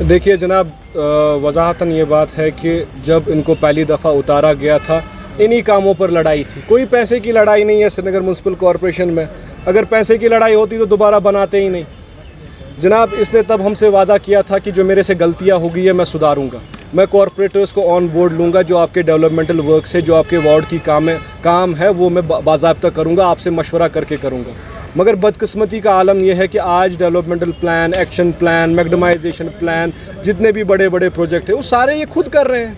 देखिए जनाब, वजाहतन ये बात है कि जब इनको पहली दफ़ा उतारा गया था इन्हीं कामों पर लड़ाई थी। कोई पैसे की लड़ाई नहीं है श्रीनगर म्यूनसिपल कॉरपोरेशन में। अगर पैसे की लड़ाई होती तो दोबारा बनाते ही नहीं। जनाब, इसने तब हमसे वादा किया था कि जो मेरे से गलतियां हो गई है मैं सुधारूंगा, मैं कॉरपोरेटर्स को ऑन बोर्ड लूँगा, जो आपके डेवलपमेंटल वर्क्स है, जो आपके वार्ड की काम है वो मैं बाज़ाब्ता करूँगा, आपसे मशवरा करके करूँगा। मगर बदकिस्मती का आलम यह है कि आज डेवलपमेंटल प्लान, एक्शन प्लान, मैग्डमाइजेशन प्लान, जितने भी बड़े बड़े प्रोजेक्ट हैं वो सारे ये खुद कर रहे हैं।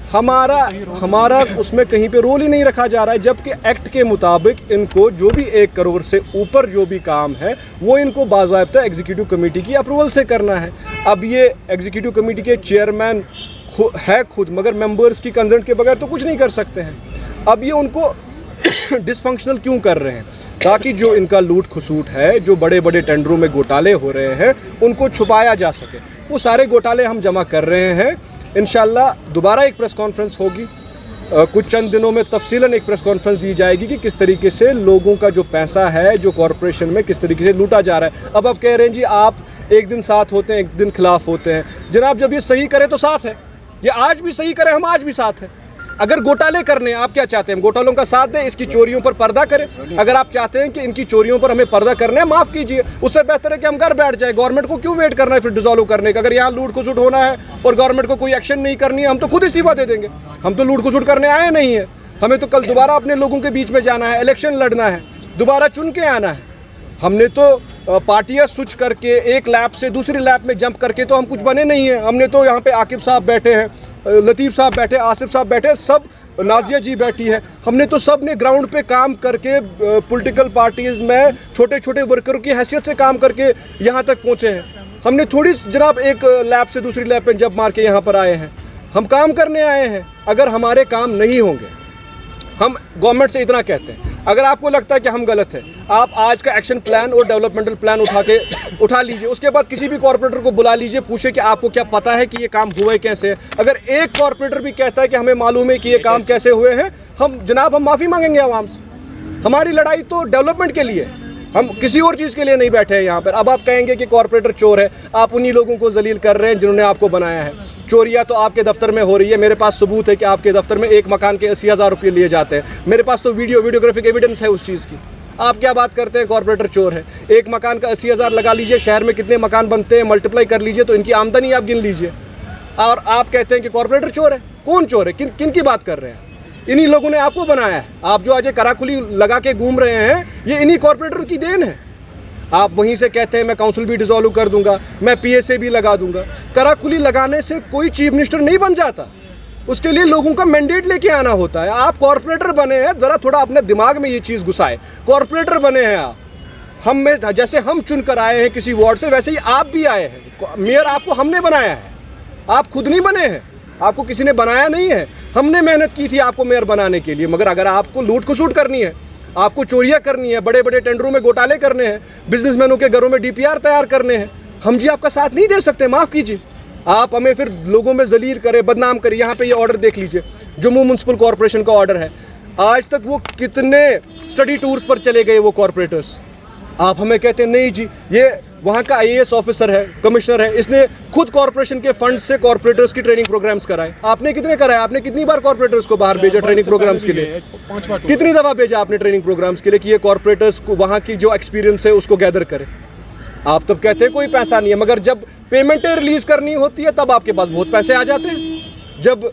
हमारा उसमें कहीं पे रोल ही नहीं रखा जा रहा है, जबकि एक्ट के मुताबिक इनको जो भी 1 करोड़ से ऊपर जो भी काम है वो इनको बाज़ाब्ता एग्जीक्यूटिव कमेटी की अप्रूवल से करना है। अब ये एग्जीक्यूटिव कमेटी के चेयरमैन है खुद, मगर मेंबर्स की कंसेंट के बगैर तो कुछ नहीं कर सकते हैं। अब ये उनको डिसफंक्शनल क्यों कर रहे हैं? ताकि जो इनका लूट खसूट है, जो बड़े बड़े टेंडरों में घोटाले हो रहे हैं, उनको छुपाया जा सके। वो सारे घोटाले हम जमा कर रहे हैं। इंशाल्लाह दोबारा एक प्रेस कॉन्फ्रेंस होगी, कुछ चंद दिनों में तफसीलन एक प्रेस कॉन्फ्रेंस दी जाएगी कि किस तरीके से लोगों का जो पैसा है, जो कॉरपोरेशन में किस तरीके से लूटा जा रहा है। अब आप कह रहे हैं जी आप एक दिन साथ होते हैं, एक दिन खिलाफ होते हैं। जनाब, जब ये सही करे तो साथ है, ये आज भी सही करे, हम आज भी साथ हैं। अगर घोटाले करने आप क्या चाहते हैं? घोटालों का साथ दें, इसकी चोरियों पर पर्दा करें। अगर आप चाहते हैं कि इनकी चोरियों पर हमें पर्दा करना है, माफ़ कीजिए, उससे बेहतर है कि हम घर बैठ जाए। गवर्नमेंट को क्यों वेट करना है फिर डिसॉल्व करने का? अगर यहाँ लूट खसुट होना है और गवर्नमेंट को कोई एक्शन नहीं करनी है, हम तो खुद इस्तीफा दे देंगे। हम तो लूट खसुट करने आए नहीं है, हमें तो कल दोबारा अपने लोगों के बीच में जाना है, इलेक्शन लड़ना है, दोबारा चुन के आना है। हमने तो पार्टियां स्विच करके एक लैब से दूसरी लैब में जंप करके तो हम कुछ बने नहीं हैं। हमने तो यहाँ पे आकिब साहब बैठे हैं, लतीफ़ साहब बैठे, आसिफ साहब बैठे, सब नाजिया जी बैठी है। हमने तो सब ने ग्राउंड पे काम करके पॉलिटिकल पार्टीज़ में छोटे छोटे वर्करों की हैसियत से काम करके यहाँ तक पहुँचे हैं। हमने थोड़ी जनाब एक लैब से दूसरी लैब पे जंप मार के यहाँ पर आए हैं। हम काम करने आए हैं। अगर हमारे काम नहीं होंगे, हम गवर्नमेंट से इतना कहते हैं, अगर आपको लगता है कि हम गलत हैं, आप आज का एक्शन प्लान और डेवलपमेंटल प्लान उठा लीजिए। उसके बाद किसी भी कॉर्पोरेटर को बुला लीजिए, पूछे कि आपको क्या पता है कि ये काम हुए कैसे है। अगर एक कॉर्पोरेटर भी कहता है कि हमें मालूम है कि ये काम कैसे हुए हैं, हम माफ़ी मांगेंगे आवाम से। हमारी लड़ाई तो डेवलपमेंट के लिए है, हम किसी और चीज़ के लिए नहीं बैठे हैं यहाँ पर। अब आप कहेंगे कि कॉर्पोरेटर चोर है, आप उन्हीं लोगों को जलील कर रहे हैं जिन्होंने आपको बनाया है। चोरियाँ तो आपके दफ्तर में हो रही है। मेरे पास सबूत है कि आपके दफ्तर में एक मकान के 80,000 रुपये लिए जाते हैं। मेरे पास तो वीडियोग्राफिक एविडेंस है उस चीज़ की। आप क्या बात करते हैं कॉर्पोरेटर चोर है? एक मकान का 80,000 लगा लीजिए, शहर में कितने मकान बनते हैं मल्टीप्लाई कर लीजिए, तो इनकी आमदनी आप गिन लीजिए, और आप कहते हैं कि कॉर्पोरेटर चोर है। कौन चोर है? किन की बात कर रहे हैं? इन्हीं लोगों ने आपको बनाया है। आप जो आज कराकुली लगा के घूम रहे हैं, ये इन्हीं कॉर्पोरेटर की देन है। आप वहीं से कहते हैं मैं काउंसिल भी डिसॉल्व कर दूंगा, मैं पीएसए भी लगा दूंगा। कराकुली लगाने से कोई चीफ मिनिस्टर नहीं बन जाता, उसके लिए लोगों का मैंडेट लेके आना होता है। आप कॉर्पोरेटर बने हैं, ज़रा थोड़ा अपने दिमाग में ये चीज़ घुसाए। कॉर्पोरेटर बने हैं आप, हम में जैसे हम चुन कर आए हैं किसी वार्ड से, वैसे ही आप भी आए हैं। मेयर आपको हमने बनाया है, आप खुद नहीं बने हैं, आपको किसी ने बनाया नहीं है। हमने मेहनत की थी आपको मेयर बनाने के लिए। मगर अगर आपको लूट खसूट करनी है, आपको चोरियां करनी है, बड़े बड़े टेंडरों में घोटाले करने हैं, बिजनेसमैनों के घरों में डीपीआर तैयार करने हैं, हम जी आपका साथ नहीं दे सकते। माफ़ कीजिए, आप हमें फिर लोगों में जलील करें, बदनाम करें। यहाँ पे ये ऑर्डर देख लीजिए, जम्मू म्यूनसिपल कॉरपोरेशन का ऑर्डर है। आज तक वो कितने स्टडी टूर्स पर चले गए वो कॉरपोरेटर्स। आप हमें कहते हैं नहीं जी, ये वहाँ का आईएएस ऑफिसर है, कमिश्नर है, इसने खुद कॉरपोरेशन के फंड से कॉरपोरेटर्स की ट्रेनिंग प्रोग्राम्स कराए। आपने कितने कराए? आपने कितनी बार कॉरपोरेटर्स को बाहर भेजा ट्रेनिंग प्रोग्राम्स के लिए? कितनी दफ़ा भेजा आपने ट्रेनिंग प्रोग्राम्स के लिए कि ये कॉरपोरेटर्स को वहाँ की जो एक्सपीरियंस है उसको गैदर करें? आप तब कहते हैं कोई पैसा नहीं है, मगर जब पेमेंटें रिलीज़ करनी होती है तब आपके पास बहुत पैसे आ जाते हैं। जब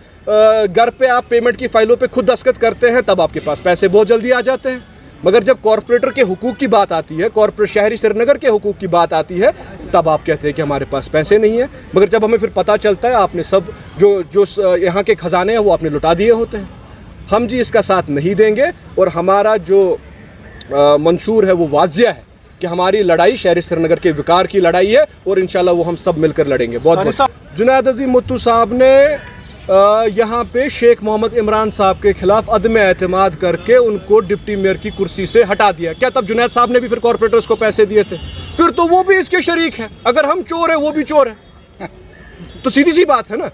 घर पे आप पेमेंट की फाइलों पे खुद दस्तखत करते हैं तब आपके पास पैसे बहुत जल्दी आ जाते हैं। मगर जब कॉरपोरेटर के हुकूक की बात आती है, कॉरपोरेट शहरी श्रीनगर के हुकूक की बात आती है, तब आप कहते हैं कि हमारे पास पैसे नहीं है। मगर जब हमें फिर पता चलता है आपने सब जो यहाँ के खजाने हैं वो आपने लुटा दिए होते हैं। हम जी इसका साथ नहीं देंगे, और हमारा जो मंशूर है वो वाज़िया है कि हमारी लड़ाई शहरी श्रीनगर के विकार की लड़ाई है, और इंशाल्लाह वो हम सब मिलकर लड़ेंगे। बहुत जुनैद अजीम मुत्तू साहब ने यहाँ पे शेख मोहम्मद इमरान साहब के खिलाफ अदम एतमाद करके उनको डिप्टी मेयर की कुर्सी से हटा दिया। क्या तब जुनैद साहब ने भी फिर कॉरपोरेटर्स को पैसे दिए थे? फिर तो वो भी इसके शरीक हैं। अगर हम चोर है वो भी चोर है, तो सीधी सी बात है ना।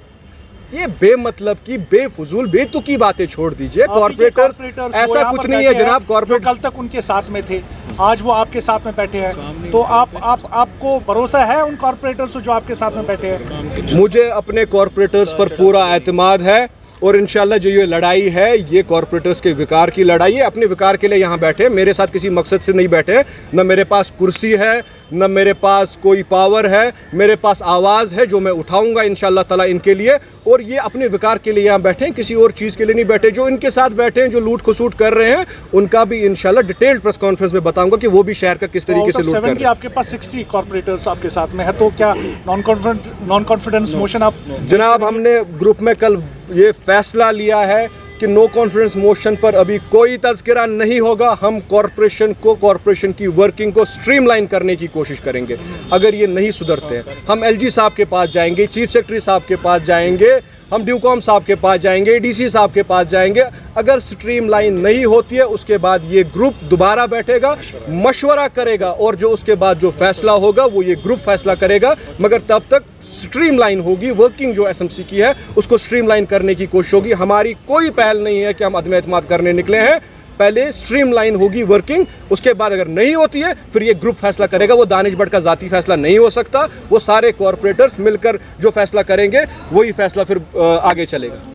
ये बेमतलब की, बेफुजूल, बेतुकी बातें छोड़ दीजिए। कॉर्पोरेटर्स ऐसा कुछ नहीं है जनाब। कॉर्पोरेट कल तक उनके साथ में थे, आज वो आपके साथ में बैठे हैं, तो आपको भरोसा है उन कॉर्पोरेटर्स जो आपके साथ में बैठे हैं? मुझे अपने कॉर्पोरेटर्स पर पूरा एतमाद है और इंशाल्लाह जो ये लड़ाई है ये कॉर्पोरेटर्स के विकार की लड़ाई है। अपने विकार के लिए यहाँ बैठे, मेरे साथ किसी मकसद से नहीं बैठे। न मेरे पास कुर्सी है, न मेरे पास कोई पावर है, मेरे पास आवाज़ है जो मैं उठाऊंगा इंशाल्लाह ताला इनके लिए। और ये अपने विकार के लिए यहाँ बैठे हैं, किसी और चीज़ के लिए नहीं बैठे। जो इनके साथ बैठे हैं, जो लूट खसूट कर रहे हैं, उनका भी इंशाल्लाह डिटेल्ड प्रेस कॉन्फ्रेंस में बताऊंगा कि वो भी शहर का किस तरीके से लूट कर रहे हैं। आपके पास 60 कॉर्पोरेटर्स आपके साथ में है, तो क्या नॉन कॉन्फिडेंस मोशन आप? जनाब, हमने ग्रुप में कल ये फैसला लिया है कि नो कॉन्फिडेंस मोशन पर अभी कोई तज़किरा नहीं होगा। हम कॉरपोरेशन की वर्किंग को स्ट्रीमलाइन करने की कोशिश करेंगे। अगर ये नहीं सुधरते हैं, हम एलजी साहब के पास जाएंगे, चीफ सेक्रेटरी साहब के पास जाएंगे, हम ड्यूकॉम साहब के पास जाएंगे, डीसी साहब के पास जाएंगे। अगर स्ट्रीमलाइन नहीं होती है, उसके बाद ये ग्रुप दोबारा बैठेगा, मशवरा करेगा और जो उसके बाद जो फैसला होगा वो ये ग्रुप फैसला करेगा। मगर तब तक स्ट्रीमलाइन होगी, वर्किंग जो एसएमसी की है उसको स्ट्रीमलाइन करने की कोशिश होगी। हमारी कोई पहल नहीं है कि हम अदम एतमाद करने निकले हैं। पहले स्ट्रीमलाइन होगी वर्किंग, उसके बाद अगर नहीं होती है फिर ये ग्रुप फैसला करेगा। वो दानिश भट्ट का जाती फैसला नहीं हो सकता, वो सारे कॉर्पोरेटर्स मिलकर जो फैसला करेंगे वही फैसला फिर आगे चलेगा।